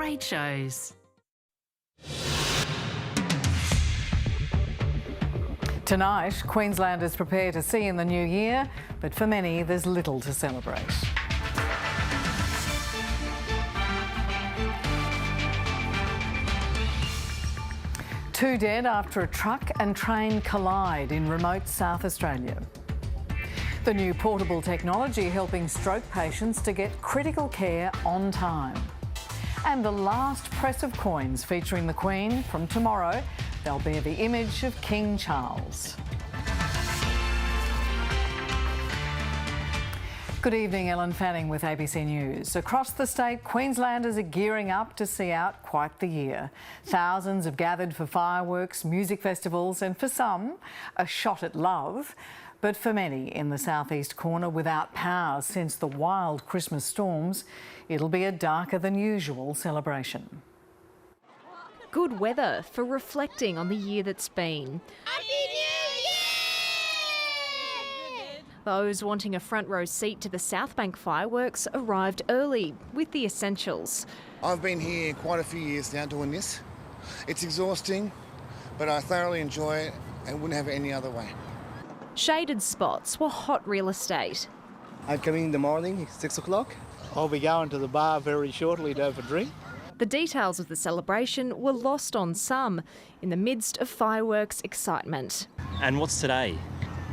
great shows. Tonight, Queenslanders prepare to see in the new year, but for many, there's little to celebrate. Two dead after a truck and train collide in remote South Australia. The new portable technology helping stroke patients to get critical care on time. And the last press of coins featuring the Queen. From tomorrow, they'll bear the image of King Charles. Good evening, Ellen Fanning with ABC News. Across the state, Queenslanders are gearing up to see out quite the year. Thousands have gathered for fireworks, music festivals and for some, a shot at love. But for many in the southeast corner without power since the wild Christmas storms, it'll be a darker than usual celebration. Good weather for reflecting on the year that's been. Happy New Year! Those wanting a front row seat to the South Bank fireworks arrived early with the essentials. I've been here quite a few years now doing this. It's exhausting, but I thoroughly enjoy it and wouldn't have it any other way. Shaded spots were hot real estate. I'm coming in the morning, 6 o'clock. I'll be going to the bar very shortly to have a drink. The details of the celebration were lost on some in the midst of fireworks excitement. And what's today?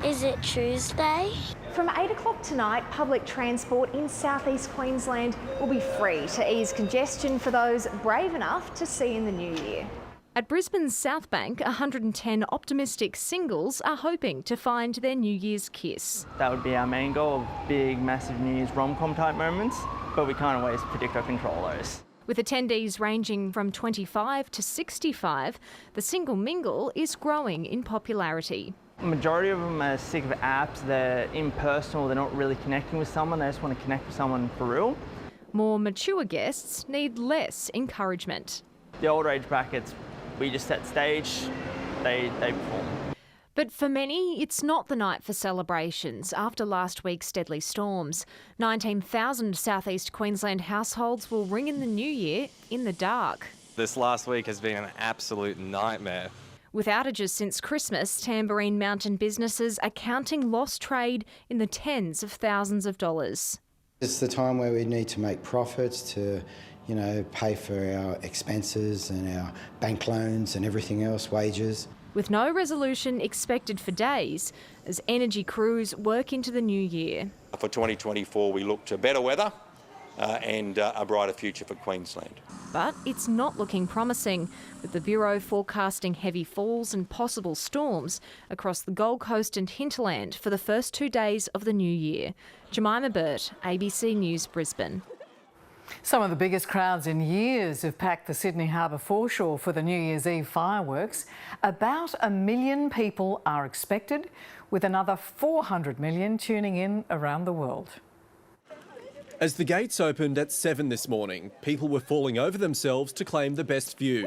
Is it Tuesday? From 8 o'clock tonight, public transport in southeast Queensland will be free to ease congestion for those brave enough to see in the new year. At Brisbane's South Bank, 110 optimistic singles are hoping to find their New Year's kiss. That would be our main goal, big, massive New Year's rom-com type moments, but we can't always predict or control those. With attendees ranging from 25 to 65, the single mingle is growing in popularity. The majority of them are sick of apps, they're impersonal, they're not really connecting with someone, they just want to connect with someone for real. More mature guests need less encouragement. The older age brackets, we just set stage, they perform. But for many, it's not the night for celebrations after last week's deadly storms. 19,000 southeast Queensland households will ring in the new year in the dark. This last week has been an absolute nightmare. With outages since Christmas, Tamborine Mountain businesses are counting lost trade in the tens of thousands of dollars. It's the time where we need to make profits to, pay for our expenses and our bank loans and everything else, wages. With no resolution expected for days as energy crews work into the new year. For 2024, we look to better weather and a brighter future for Queensland. But it's not looking promising, with the Bureau forecasting heavy falls and possible storms across the Gold Coast and hinterland for the first 2 days of the new year. Jemima Burt, ABC News, Brisbane. Some of the biggest crowds in years have packed the Sydney Harbour foreshore for the New Year's Eve fireworks. About 1 million people are expected, with another 400 million tuning in around the world. As the gates opened at 7 this morning, people were falling over themselves to claim the best view.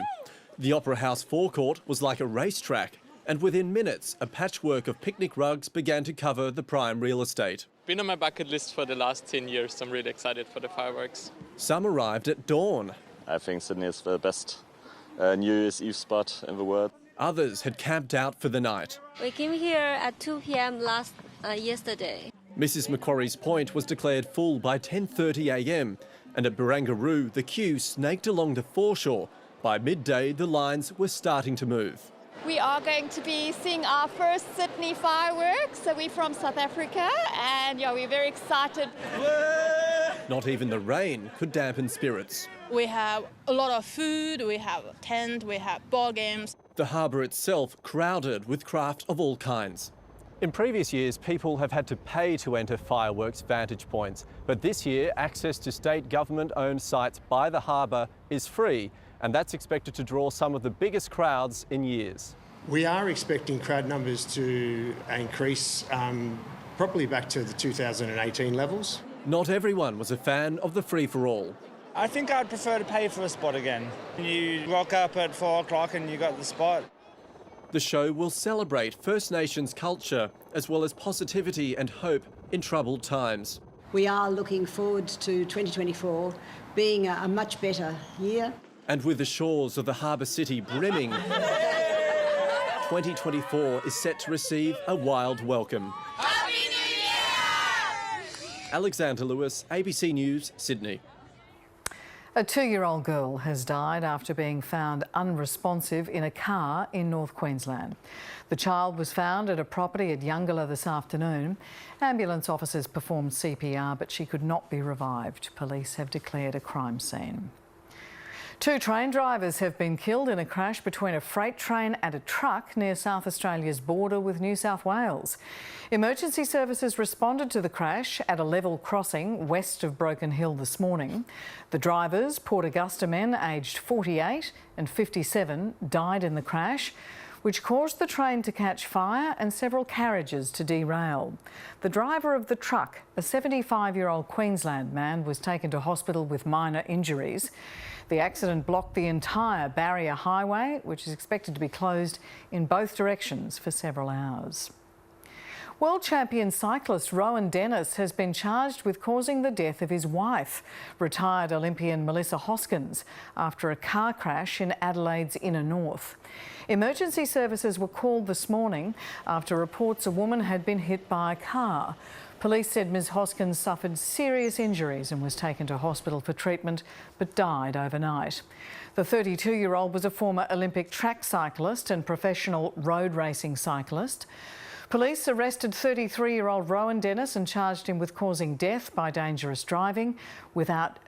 The Opera House forecourt was like a racetrack, and within minutes, a patchwork of picnic rugs began to cover the prime real estate. Been on my bucket list for the last 10 years. I'm really excited for the fireworks. Some arrived at dawn. I think Sydney is the best New Year's Eve spot in the world. Others had camped out for the night. We came here at 2 p.m. yesterday. Mrs Macquarie's Point was declared full by 10:30 a.m. and at Barangaroo, the queue snaked along the foreshore. By midday, the lines were starting to move. We are going to be seeing our first Sydney fireworks. So we're from South Africa and we're very excited. Not even the rain could dampen spirits. We have a lot of food, we have a tent, we have ball games. The harbour itself crowded with craft of all kinds. In previous years, people have had to pay to enter fireworks vantage points, but this year, access to state government-owned sites by the harbour is free, and that's expected to draw some of the biggest crowds in years. We are expecting crowd numbers to increase probably back to the 2018 levels. Not everyone was a fan of the free-for-all. I think I'd prefer to pay for a spot again. You rock up at 4 o'clock and you got the spot. The show will celebrate First Nations culture as well as positivity and hope in troubled times. We are looking forward to 2024 being a much better year. And with the shores of the harbour city brimming, 2024 is set to receive a wild welcome. Happy New Year! Alexander Lewis, ABC News, Sydney. A 2-year-old girl has died after being found unresponsive in a car in North Queensland. The child was found at a property at Youngalla this afternoon. Ambulance officers performed CPR, but she could not be revived. Police have declared a crime scene. 2 train drivers have been killed in a crash between a freight train and a truck near South Australia's border with New South Wales. Emergency services responded to the crash at a level crossing west of Broken Hill this morning. The drivers, Port Augusta men aged 48 and 57, died in the crash, which caused the train to catch fire and several carriages to derail. The driver of the truck, a 75-year-old Queensland man, was taken to hospital with minor injuries. The accident blocked the entire barrier highway, which is expected to be closed in both directions for several hours. World champion cyclist Rowan Dennis has been charged with causing the death of his wife, retired Olympian Melissa Hoskins, after a car crash in Adelaide's inner north. Emergency services were called this morning after reports a woman had been hit by a car. Police said Ms Hoskins suffered serious injuries and was taken to hospital for treatment but died overnight. The 32-year-old was a former Olympic track cyclist and professional road racing cyclist. Police arrested 33-year-old Rowan Dennis and charged him with causing death by dangerous driving without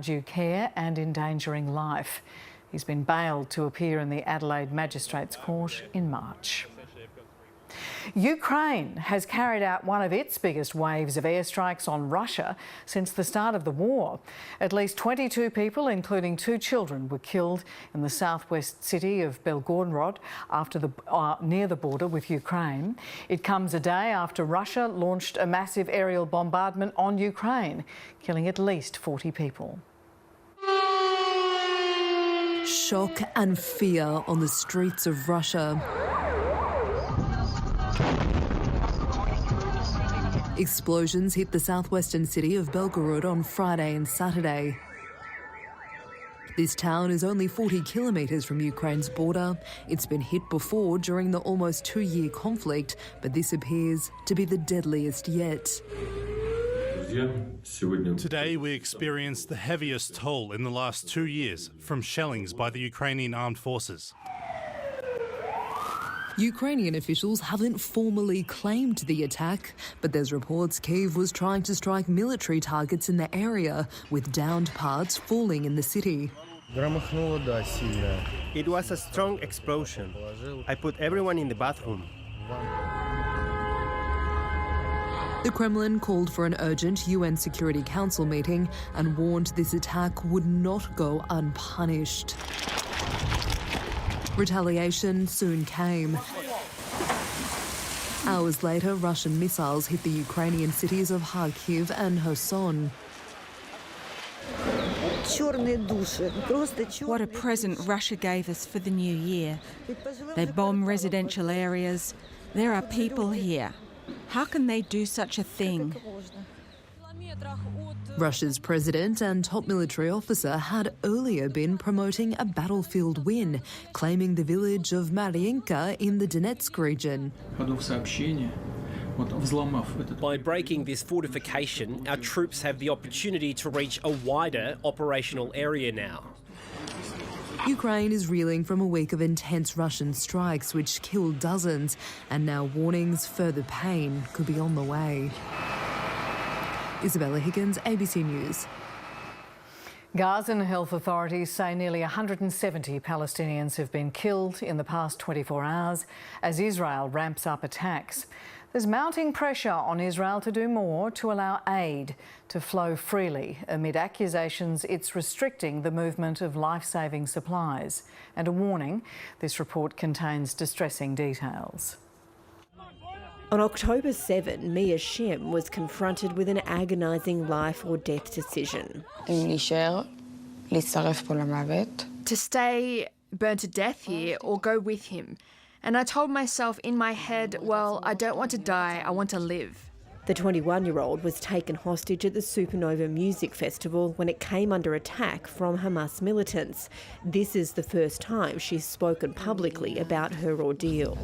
due care and endangering life. He's been bailed to appear in the Adelaide Magistrates Court in March. Ukraine has carried out one of its biggest waves of airstrikes on Russia since the start of the war. At least 22 people, including 2 children, were killed in the southwest city of Belgorod near the border with Ukraine. It comes a day after Russia launched a massive aerial bombardment on Ukraine, killing at least 40 people. Shock and fear on the streets of Russia. Explosions hit the southwestern city of Belgorod on Friday and Saturday. This town is only 40 kilometres from Ukraine's border. It's been hit before during the almost 2-year conflict, but this appears to be the deadliest yet. Today we experienced the heaviest toll in the last 2 years from shellings by the Ukrainian armed forces. Ukrainian officials haven't formally claimed the attack, but there's reports Kyiv was trying to strike military targets in the area, with downed parts falling in the city. It was a strong explosion. I put everyone in the bathroom. The Kremlin called for an urgent UN Security Council meeting and warned this attack would not go unpunished. Retaliation soon came. Hours later, Russian missiles hit the Ukrainian cities of Kharkiv and Kherson. What a present Russia gave us for the new year. They bomb residential areas. There are people here. How can they do such a thing? Russia's president and top military officer had earlier been promoting a battlefield win, claiming the village of Mariinka in the Donetsk region. By breaking this fortification, our troops have the opportunity to reach a wider operational area now. Ukraine is reeling from a week of intense Russian strikes which killed dozens, and now warnings further pain could be on the way. Isabella Higgins, ABC News. Gazan health authorities say nearly 170 Palestinians have been killed in the past 24 hours as Israel ramps up attacks. There's mounting pressure on Israel to do more to allow aid to flow freely amid accusations it's restricting the movement of life-saving supplies. And a warning, this report contains distressing details. On October 7, Mia Shem was confronted with an agonising life or death decision. To stay burned to death here or go with him. And I told myself in my head, well, I don't want to die, I want to live. The 21-year-old was taken hostage at the Supernova Music Festival when it came under attack from Hamas militants. This is the first time she's spoken publicly about her ordeal.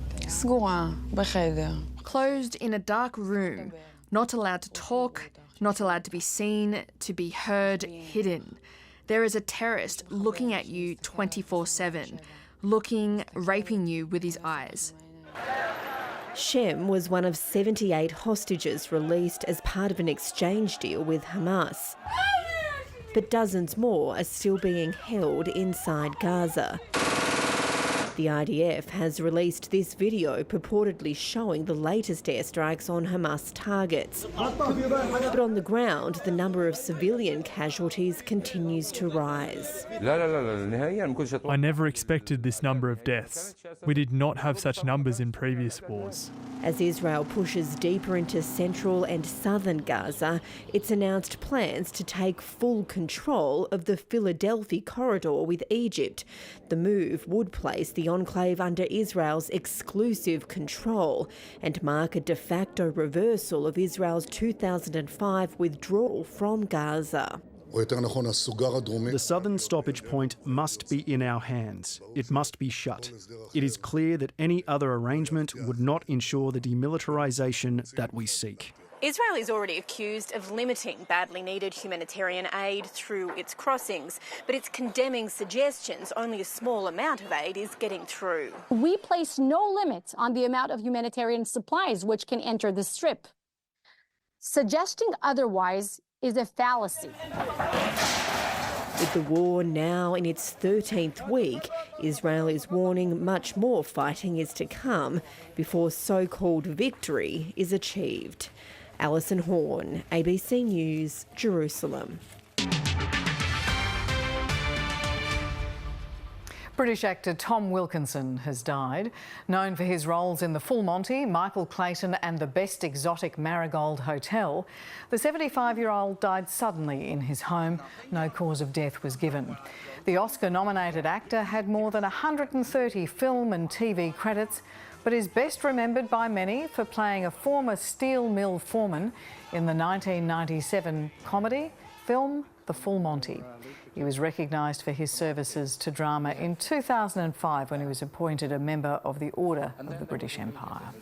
Closed in a dark room, not allowed to talk, not allowed to be seen, to be heard, hidden. There is a terrorist looking at you 24/7, looking, raping you with his eyes. Shem was one of 78 hostages released as part of an exchange deal with Hamas. But dozens more are still being held inside Gaza. The IDF has released this video purportedly showing the latest airstrikes on Hamas targets. But on the ground, the number of civilian casualties continues to rise. I never expected this number of deaths. We did not have such numbers in previous wars. As Israel pushes deeper into central and southern Gaza, it's announced plans to take full control of the Philadelphia corridor with Egypt. The move would place the enclave under Israel's exclusive control and mark a de facto reversal of Israel's 2005 withdrawal from Gaza. The southern stoppage point must be in our hands. It must be shut. It is clear that any other arrangement would not ensure the demilitarisation that we seek. Israel is already accused of limiting badly needed humanitarian aid through its crossings, but it's condemning suggestions only a small amount of aid is getting through. We place no limit on the amount of humanitarian supplies which can enter the Strip. Suggesting otherwise is a fallacy. With the war now in its 13th week, Israel is warning much more fighting is to come before so-called victory is achieved. Alison Horn, ABC News, Jerusalem. British actor Tom Wilkinson has died. Known for his roles in The Full Monty, Michael Clayton and The Best Exotic Marigold Hotel, the 75-year-old died suddenly in his home. No cause of death was given. The Oscar-nominated actor had more than 130 film and TV credits, but is best remembered by many for playing a former steel mill foreman in the 1997 comedy film The Full Monty. He was recognised for his services to drama in 2005 when he was appointed a member of the Order of the British Empire.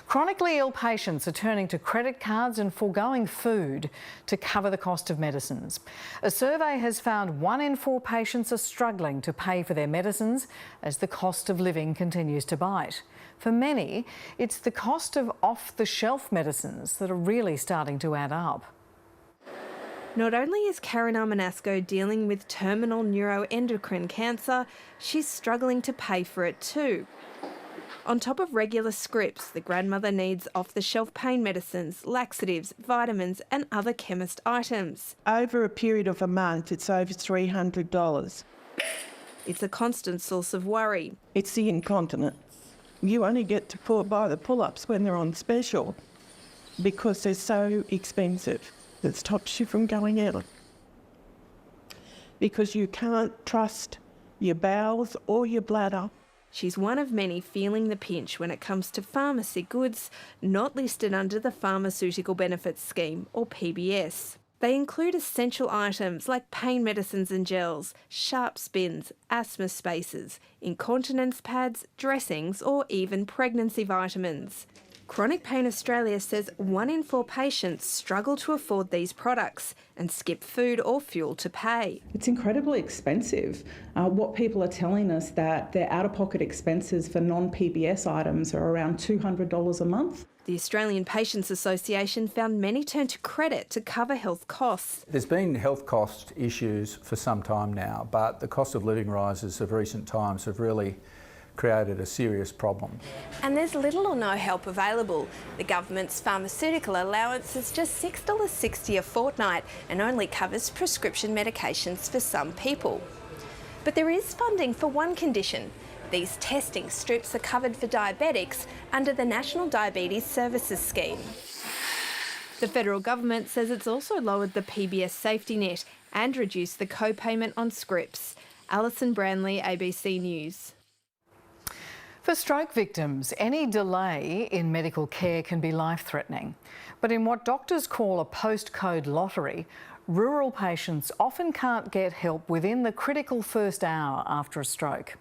Chronically ill patients are turning to credit cards and foregoing food to cover the cost of medicines. A survey has found 1 in 4 patients are struggling to pay for their medicines as the cost of living continues to bite. For many, it's the cost of off-the-shelf medicines that are really starting to add up. Not only is Karen Armanasco dealing with terminal neuroendocrine cancer, she's struggling to pay for it too. On top of regular scripts, the grandmother needs off-the-shelf pain medicines, laxatives, vitamins and other chemist items. Over a period of a month, it's over $300. It's a constant source of worry. It's the incontinence. You only get to buy the pull-ups when they're on special because they're so expensive. That stops you from going out because you can't trust your bowels or your bladder. She's one of many feeling the pinch when it comes to pharmacy goods not listed under the Pharmaceutical Benefits Scheme, or PBS. They include essential items like pain medicines and gels, sharp spins, asthma spacers, incontinence pads, dressings, or even pregnancy vitamins. Chronic Pain Australia says 1 in 4 patients struggle to afford these products and skip food or fuel to pay. It's incredibly expensive. What people are telling us that their out-of-pocket expenses for non-PBS items are around $200 a month. The Australian Patients Association found many turn to credit to cover health costs. There's been health cost issues for some time now, but the cost of living rises of recent times have really created a serious problem. And there's little or no help available. The government's pharmaceutical allowance is just $6.60 a fortnight and only covers prescription medications for some people. But there is funding for one condition. These testing strips are covered for diabetics under the National Diabetes Services Scheme. The federal government says it's also lowered the PBS safety net and reduced the co-payment on scripts. Alison Branley, ABC News. For stroke victims, any delay in medical care can be life-threatening. But in what doctors call a postcode lottery, rural patients often can't get help within the critical first hour after a stroke.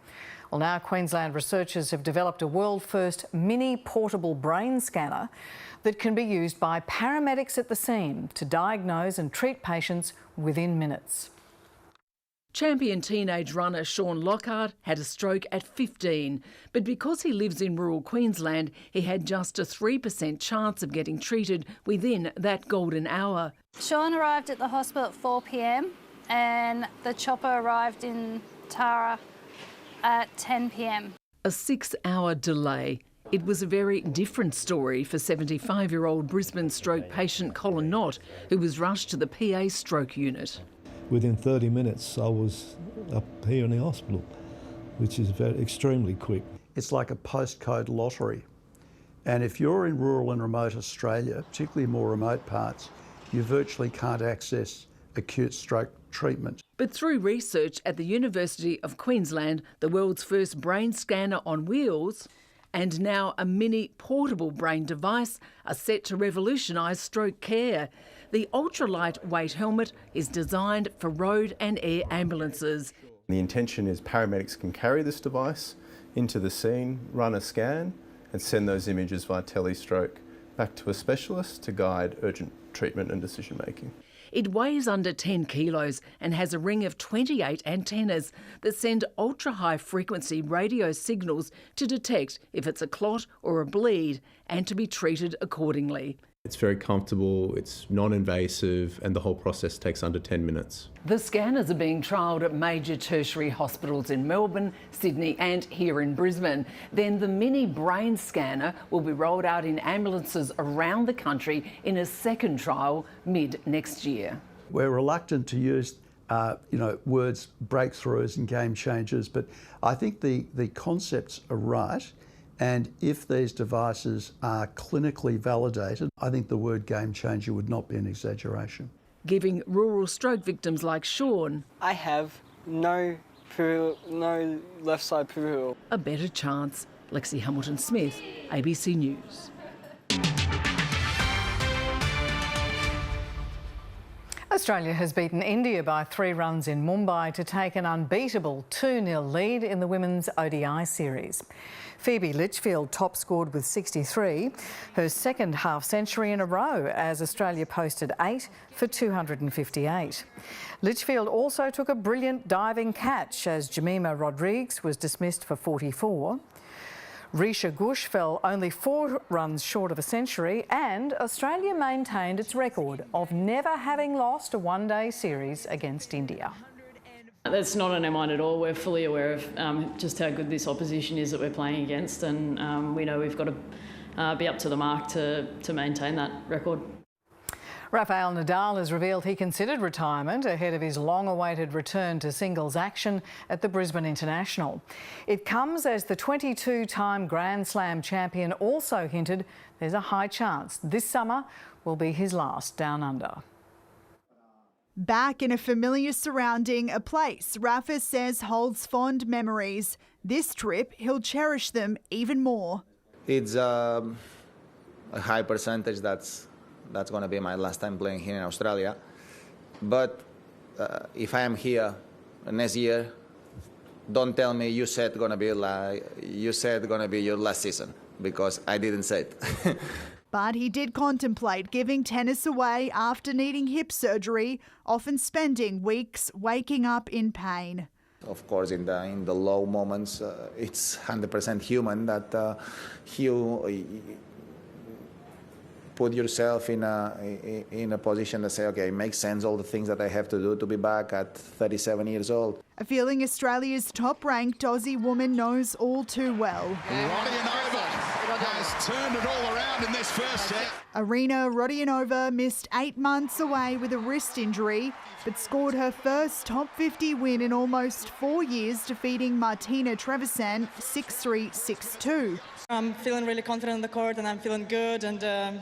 Well, now Queensland researchers have developed a world-first mini portable brain scanner that can be used by paramedics at the scene to diagnose and treat patients within minutes. Champion teenage runner Sean Lockhart had a stroke at 15, but because he lives in rural Queensland, he had just a 3% chance of getting treated within that golden hour. Sean arrived at the hospital at 4 p.m. and the chopper arrived in Tara at 10 p.m. A 6-hour delay. It was a very different story for 75-year-old Brisbane stroke patient Colin Knott, who was rushed to the PA stroke unit. Within 30 minutes, I was up here in the hospital, which is extremely quick. It's like a postcode lottery. And if you're in rural and remote Australia, particularly more remote parts, you virtually can't access acute stroke treatment. But through research at the University of Queensland, the world's first brain scanner on wheels, and now a mini portable brain device are set to revolutionise stroke care. The ultra-lightweight helmet is designed for road and air ambulances. The intention is paramedics can carry this device into the scene, run a scan and send those images via telestroke back to a specialist to guide urgent treatment and decision making. It weighs under 10 kilos and has a ring of 28 antennas that send ultra-high frequency radio signals to detect if it's a clot or a bleed and to be treated accordingly. It's very comfortable, it's non-invasive, and the whole process takes under 10 minutes. The scanners are being trialled at major tertiary hospitals in Melbourne, Sydney and here in Brisbane. Then the mini brain scanner will be rolled out in ambulances around the country in a second trial mid next year. We're reluctant to use words breakthroughs and game changers, but I think the concepts are right. And if these devices are clinically validated, I think the word game changer would not be an exaggeration. Giving rural stroke victims like Sean, I have no left side peripheral, a better chance. Lexi Hamilton-Smith, ABC News. Australia has beaten India by 3 runs in Mumbai to take an unbeatable 2-0 lead in the women's ODI series. Phoebe Litchfield top-scored with 63, her second half-century in a row as Australia posted 8 for 258. Litchfield also took a brilliant diving catch as Jemima Rodrigues was dismissed for 44. Risha Ghosh fell only 4 runs short of a century, and Australia maintained its record of never having lost a one-day series against India. That's not on our mind at all. We're fully aware of just how good this opposition is that we're playing against, and we know we've got to be up to the mark to maintain that record. Rafael Nadal has revealed he considered retirement ahead of his long-awaited return to singles action at the Brisbane International. It comes as the 22-time Grand Slam champion also hinted there's a high chance this summer will be his last down under. Back in a familiar surrounding, a place Rafa says holds fond memories. This trip, he'll cherish them even more. It's a high percentage that's going to be my last time playing here in Australia. But if I am here next year, don't tell me you said going to be your last season, because I didn't say it. But he did contemplate giving tennis away after needing hip surgery, often spending weeks waking up in pain. Of course, in the low moments, it's 100% human that you put yourself in a position to say, okay, it makes sense, all the things that I have to do to be back at 37 years old. A feeling Australia's top-ranked Aussie woman knows all too well. Has turned it all around in this first set. Arina Rodionova missed 8 months away with a wrist injury, but scored her first top 50 win in almost 4 years, defeating Martina Trevisan 6-3, 6-2. I'm feeling really confident on the court and I'm feeling good, and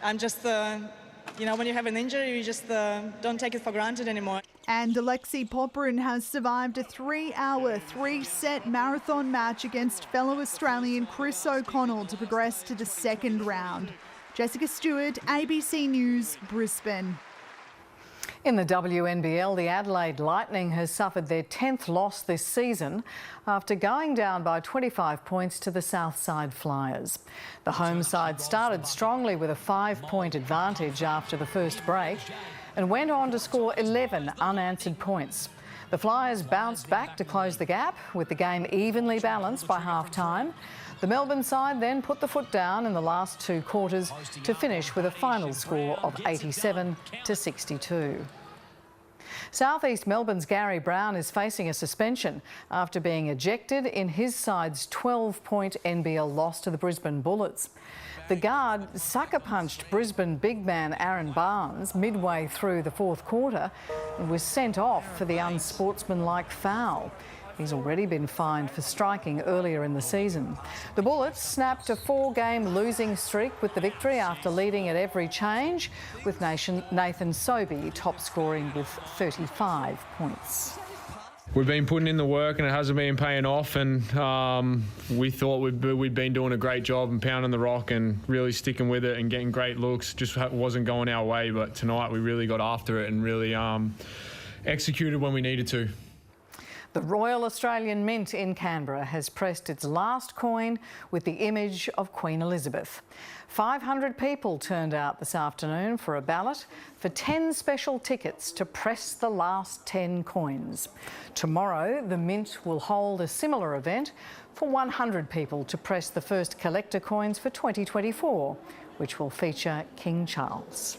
I'm just, when you have an injury, you just don't take it for granted anymore. And Alexei Popyrin has survived a 3-hour, 3-set marathon match against fellow Australian Chris O'Connell to progress to the second round. Jessica Stewart, ABC News, Brisbane. In the WNBL, the Adelaide Lightning has suffered their 10th loss this season after going down by 25 points to the Southside Flyers. The home side started strongly with a 5-point advantage after the first break and went on to score 11 unanswered points. The Flyers bounced back to close the gap, with the game evenly balanced by half-time. The Melbourne side then put the foot down in the last 2 quarters to finish with a final score of 87-62. South East Melbourne's Gary Brown is facing a suspension after being ejected in his side's 12-point NBL loss to the Brisbane Bullets. The guard sucker-punched Brisbane big man Aaron Barnes midway through the 4th quarter and was sent off for the unsportsmanlike foul. He's already been fined for striking earlier in the season. The Bullets snapped a 4-game losing streak with the victory after leading at every change, with Nathan Sobey top scoring with 35 points. We've been putting in the work and it hasn't been paying off, and we thought we'd been doing a great job and pounding the rock and really sticking with it and getting great looks. Just wasn't going our way, but tonight we really got after it and really executed when we needed to. The Royal Australian Mint in Canberra has pressed its last coin with the image of Queen Elizabeth. 500 people turned out this afternoon for a ballot for 10 special tickets to press the last 10 coins. Tomorrow, the Mint will hold a similar event for 100 people to press the first collector coins for 2024, which will feature King Charles.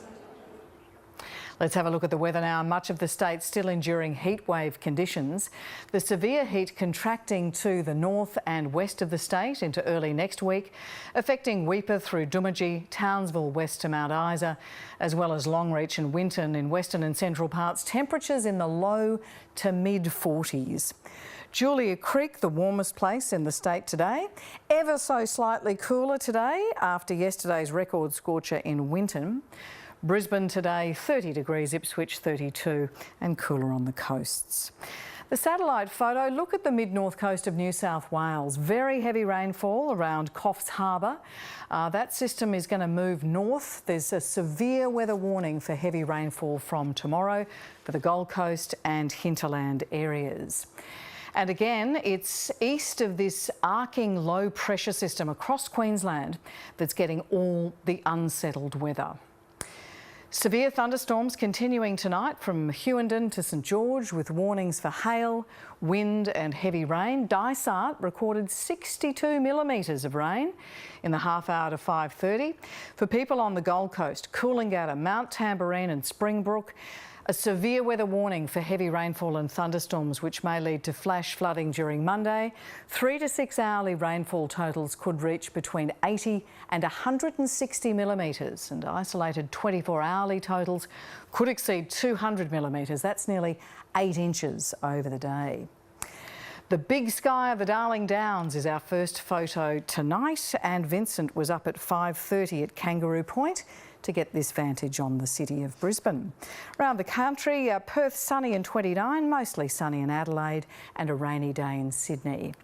Let's have a look at the weather now. Much of the state still enduring heatwave conditions. The severe heat contracting to the north and west of the state into early next week, affecting Weipa through Doomadgee, Townsville west to Mount Isa, as well as Longreach and Winton in western and central parts. Temperatures in the low to mid-40s. Julia Creek, the warmest place in the state today. Ever so slightly cooler today after yesterday's record scorcher in Winton. Brisbane today, 30 degrees, Ipswich 32, and cooler on the coasts. The satellite photo, look at the mid-north coast of New South Wales. Very heavy rainfall around Coffs Harbour. That system is going to move north. There's a severe weather warning for heavy rainfall from tomorrow for the Gold Coast and hinterland areas. And again, it's east of this arcing low pressure system across Queensland that's getting all the unsettled weather. Severe thunderstorms continuing tonight from Hughenden to St George, with warnings for hail, wind and heavy rain. Dysart recorded 62 millimetres of rain in the half hour to 5:30. For people on the Gold Coast, Coolangatta, Mount Tamborine and Springbrook, a severe weather warning for heavy rainfall and thunderstorms, which may lead to flash flooding during Monday. 3 to 6 hourly rainfall totals could reach between 80 and 160 millimetres, and isolated 24 hourly totals could exceed 200 millimetres. That's nearly 8 inches over the day. The big sky of the Darling Downs is our first photo tonight, and Vincent was up at 5:30 at Kangaroo Point to get this vantage on the city of Brisbane. Around the country, Perth sunny and 29, mostly sunny in Adelaide, and a rainy day in Sydney.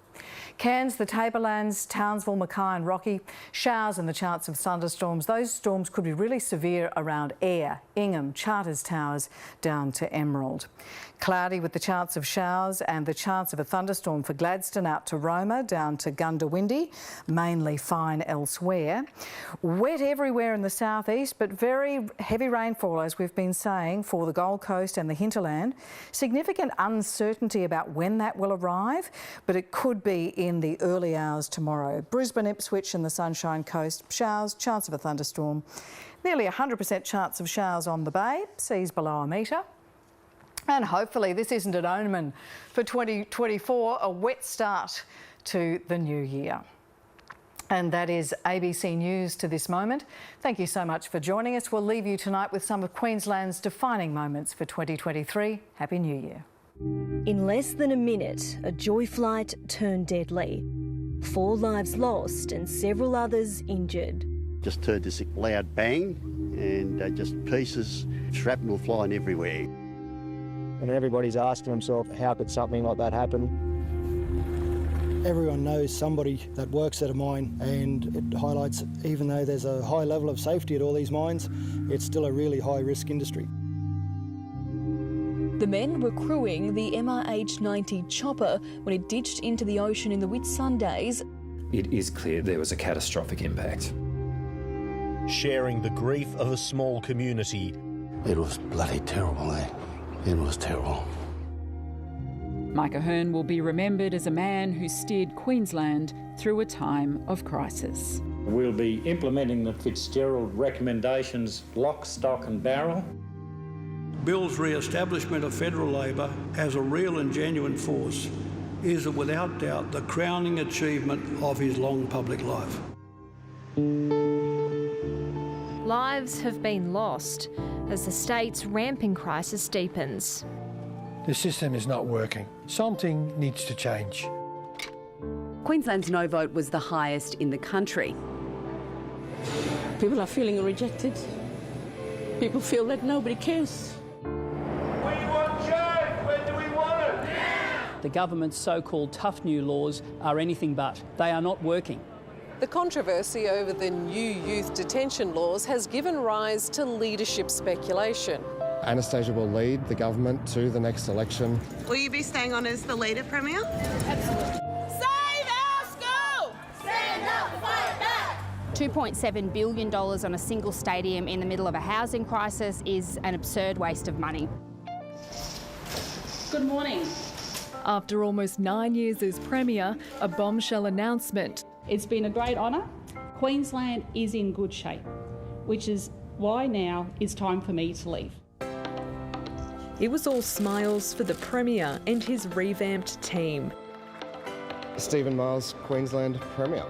Cairns, the Tablelands, Townsville, Mackay and Rocky, showers and the chance of thunderstorms. Those storms could be really severe around Ayr, Ingham, Charters Towers down to Emerald. Cloudy with the chance of showers and the chance of a thunderstorm for Gladstone out to Roma down to Gundawindi, mainly fine elsewhere. Wet everywhere in the southeast, but very heavy rainfall, as we've been saying, for the Gold Coast and the hinterland. Significant uncertainty about when that will arrive, but it could be in the early hours tomorrow. Brisbane, Ipswich and the Sunshine Coast, showers, chance of a thunderstorm. Nearly 100% chance of showers on the Bay, seas below a metre. And hopefully this isn't an omen for 2024, a wet start to the new year. And that is ABC News to this moment. Thank you so much for joining us. We'll leave you tonight with some of Queensland's defining moments for 2023. Happy New Year. In less than a minute, a joy flight turned deadly. 4 lives lost and several others injured. Just heard this loud bang and just pieces, shrapnel flying everywhere. And everybody's asking themselves, how could something like that happen? Everyone knows somebody that works at a mine, and it highlights, even though there's a high level of safety at all these mines, it's still a really high-risk industry. The men were crewing the MRH-90 chopper when it ditched into the ocean in the Whitsundays. It is clear there was a catastrophic impact. Sharing the grief of a small community. It was bloody terrible, eh? It was terrible. Mike Ahern will be remembered as a man who steered Queensland through a time of crisis. We'll be implementing the Fitzgerald recommendations lock, stock and barrel. Bill's re-establishment of federal Labor as a real and genuine force is without doubt the crowning achievement of his long public life. Lives have been lost as the state's ramping crisis deepens. The system is not working. Something needs to change. Queensland's no vote was the highest in the country. People are feeling rejected. People feel that nobody cares. We want change. When do we want it? The government's so-called tough new laws are anything but. They are not working. The controversy over the new youth detention laws has given rise to leadership speculation. Anastasia will lead the government to the next election. Will you be staying on as the leader, Premier? Absolutely. Save our school! Stand up, fight back! $2.7 billion on a single stadium in the middle of a housing crisis is an absurd waste of money. Good morning. After almost 9 years as Premier, a bombshell announcement. It's been a great honour. Queensland is in good shape, which is why now is time for me to leave. It was all smiles for the Premier and his revamped team. Stephen Miles, Queensland Premier.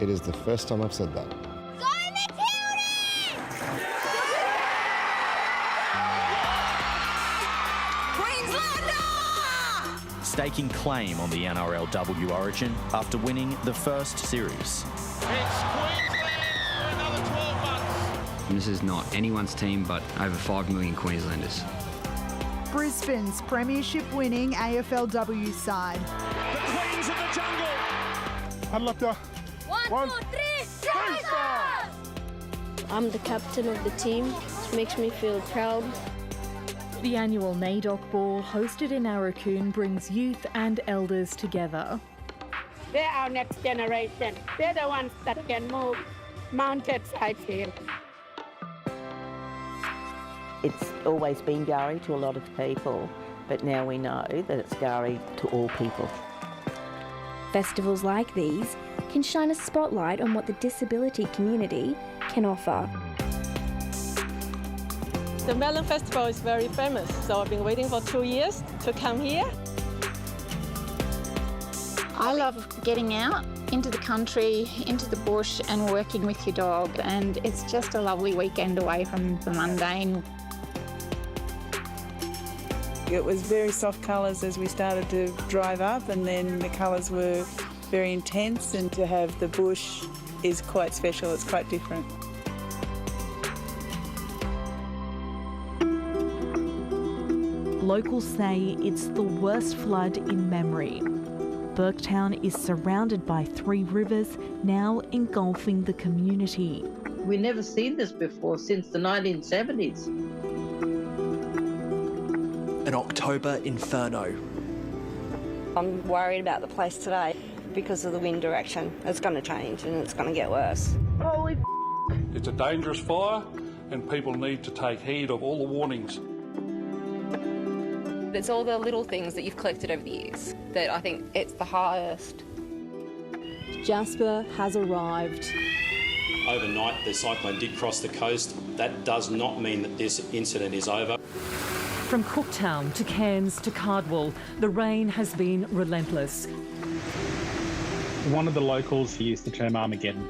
It is the first time I've said that. Staking claim on the NRLW origin after winning the first series. It's Queensland for another 12 months. And this is not anyone's team, but over 5 million Queenslanders. Brisbane's premiership-winning AFLW side. The Queens of the jungle. I'd love to. 1, 2, 3, Gaza! I'm the captain of the team. It makes me feel proud. The annual NAIDOC Ball, hosted in Aurukun, brings youth and elders together. They're our next generation. They're the ones that can move mountains, I feel. It's always been Gari to a lot of people, but now we know that it's Gari to all people. Festivals like these can shine a spotlight on what the disability community can offer. The Melon Festival is very famous, so I've been waiting for 2 years to come here. I love getting out into the country, into the bush and working with your dog, and it's just a lovely weekend away from the mundane. It was very soft colours as we started to drive up, and then the colours were very intense, and to have the bush is quite special, it's quite different. Locals say it's the worst flood in memory. Burketown is surrounded by 3 rivers, now engulfing the community. We've never seen this before since the 1970s. An October inferno. I'm worried about the place today because of the wind direction. It's going to change and it's going to get worse. Holy It's a dangerous fire and people need to take heed of all the warnings. It's all the little things that you've collected over the years that I think it's the hardest. Jasper has arrived. Overnight, the cyclone did cross the coast. That does not mean that this incident is over. From Cooktown to Cairns to Cardwell, the rain has been relentless. One of the locals used the term Armageddon.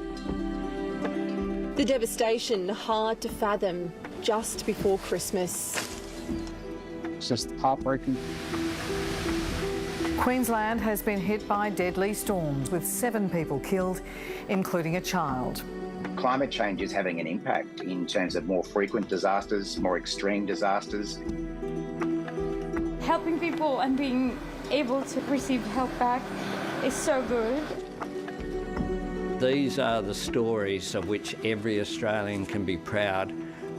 The devastation hard to fathom just before Christmas. It's just heartbreaking. Queensland has been hit by deadly storms with 7 people killed, including a child. Climate change is having an impact in terms of more frequent disasters, more extreme disasters. helping people and being able to receive help back is so good. These are the stories of which every Australian can be proud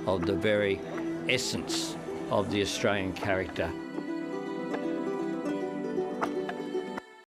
of, the very essence of the Australian character.